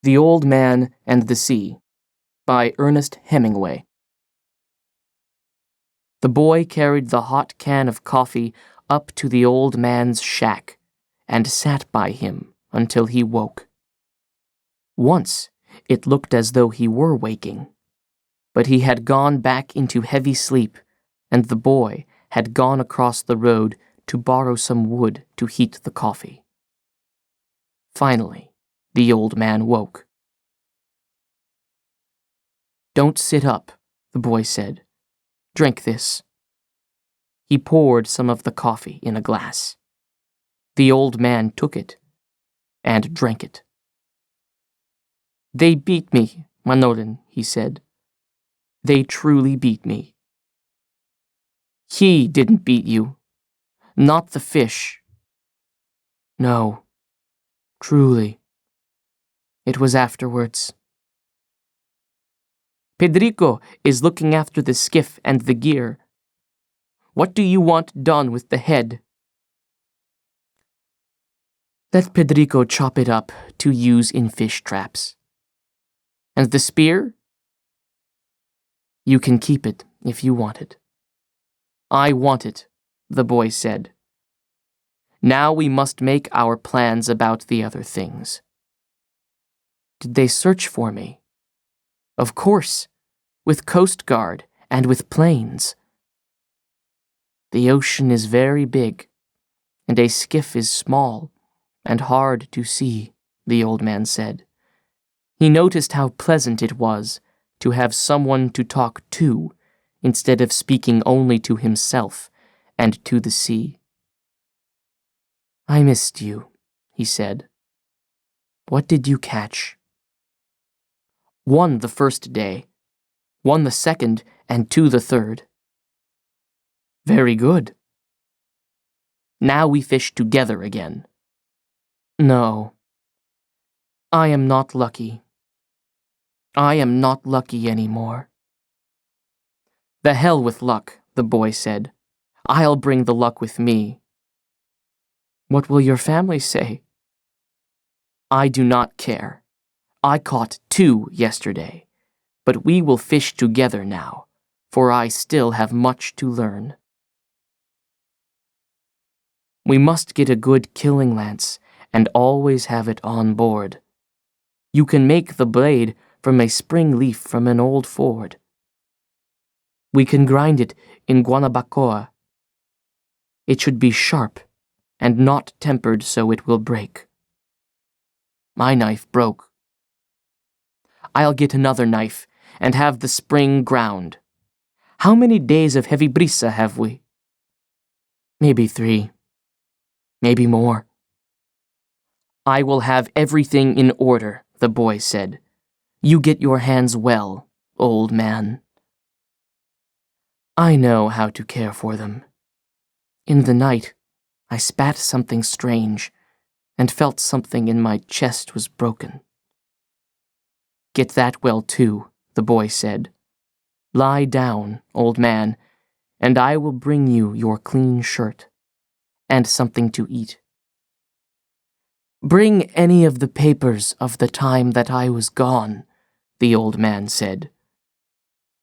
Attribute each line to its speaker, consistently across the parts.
Speaker 1: The Old Man and the Sea by Ernest Hemingway. The boy carried the hot can of coffee up to the old man's shack and sat by him until he woke. Once it looked as though he were waking, but he had gone back into heavy sleep, and the boy had gone across the road to borrow some wood to heat the coffee. Finally, the old man woke. "Don't sit up," the boy said. "Drink this." He poured some of the coffee in a glass. The old man took it and drank it. "They beat me, Manolin," he said. "They truly beat me." "He didn't beat you. Not the fish." "No, truly. It was afterwards." "Pedrico is looking after the skiff and the gear. What do you want done with the head?" "Let Pedrico chop it up to use in fish traps." "And the spear?" "You can keep it if you want it." "I want it," the boy said. "Now we must make our plans about the other things." "Did they search for me?" "Of course, with Coast Guard and with planes." "The ocean is very big, and a skiff is small and hard to see," the old man said. He noticed how pleasant it was to have someone to talk to instead of speaking only to himself and to the sea. "I missed you," he said. "What did you catch?" "One the first day, one the second, and two the third." "Very good." "Now we fish together again." "No. I am not lucky. I am not lucky anymore." "The hell with luck," the boy said. "I'll bring the luck with me." "What will your family say?" "I do not care. I caught 2 yesterday, but we will fish together now, for I still have much to learn." "We must get a good killing lance and always have it on board. You can make the blade from a spring leaf from an old ford. We can grind it in guanabacoa. It should be sharp and not tempered so it will break." "My knife broke." "I'll get another knife and have the spring ground. How many days of heavy brisa have we?" "Maybe 3. Maybe more." "I will have everything in order," the boy said. "You get your hands well, old man." "I know how to care for them. In the night, I spat something strange and felt something in my chest was broken." "Get that well too," the boy said. "Lie down, old man, and I will bring you your clean shirt and something to eat." "Bring any of the papers of the time that I was gone," the old man said.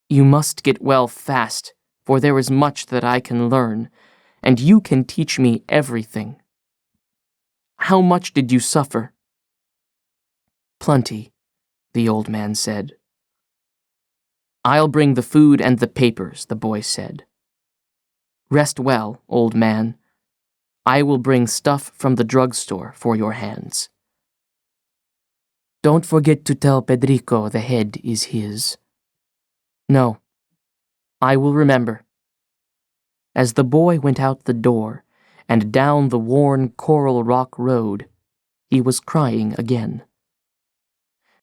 Speaker 1: "You must get well fast, for there is much that I can learn, and you can teach me everything." "How much did you suffer?" "Plenty," the old man said. "I'll bring the food and the papers," the boy said. "Rest well, old man. I will bring stuff from the drugstore for your hands." "Don't forget to tell Pedrico the head is his." "No, I will remember." As the boy went out the door and down the worn coral rock road, he was crying again.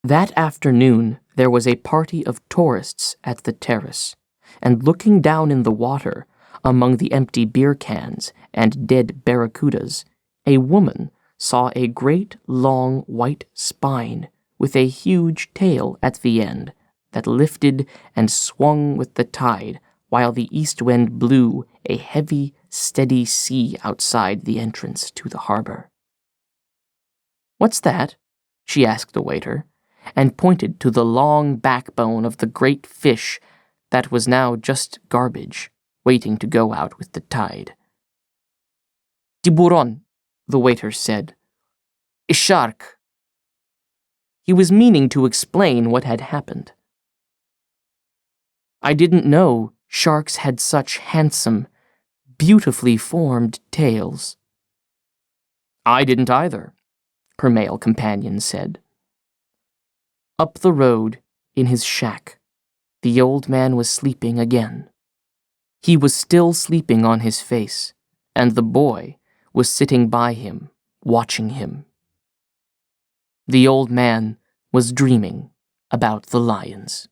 Speaker 1: That afternoon there was a party of tourists at the terrace, and looking down in the water, among the empty beer cans and dead barracudas, a woman saw a great long white spine with a huge tail at the end that lifted and swung with the tide while the east wind blew a heavy, steady sea outside the entrance to the harbor. "What's that?" she asked the waiter, and pointed to the long backbone of the great fish that was now just garbage, waiting to go out with the tide. "Tiburon," the waiter said. "A shark." He was meaning to explain what had happened. "I didn't know sharks had such handsome, beautifully formed tails." "I didn't either," her male companion said. Up the road, in his shack, the old man was sleeping again. He was still sleeping on his face, and the boy was sitting by him, watching him. The old man was dreaming about the lions.